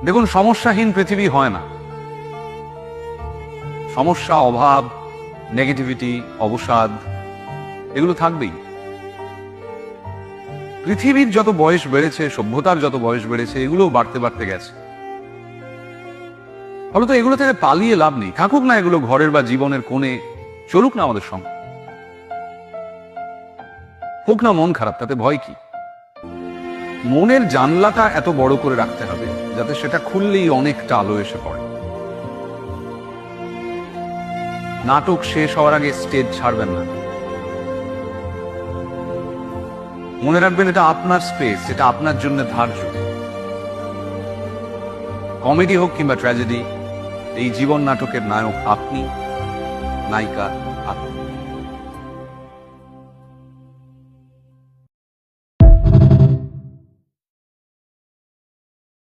দেখুন, সমস্যাহীন পৃথিবী হয় না। সমস্যা, অভাব, নেগেটিভিটি, অবসাদ এগুলো থাকবেই। পৃথিবীর যত বয়স বেড়েছে, সভ্যতার যত বয়স বেড়েছে, এগুলো বাড়তে বাড়তে গেছে। ফলত এগুলো থেকে পালিয়ে লাভ নেই। থাকুক না এগুলো ঘরের বা জীবনের কোণে, চলুক না আমাদের সঙ্গে। হোক না মন খারাপ, তাতে ভয় কি? মনের জানলাটা এত বড় করে রাখতে হবে যাতে সেটা খুললেই অনেকটা আলো এসে পড়ে। নাটক শেষ হওয়ার আগে স্টেজ ছাড়বেন না। মনে রাখবেন, এটা আপনার স্পেস, এটা আপনার জন্য ধার্য। কমেডি হোক কিংবা ট্র্যাজেডি, এই জীবন নাটকের নায়ক আপনি, নায়িকা আপনি।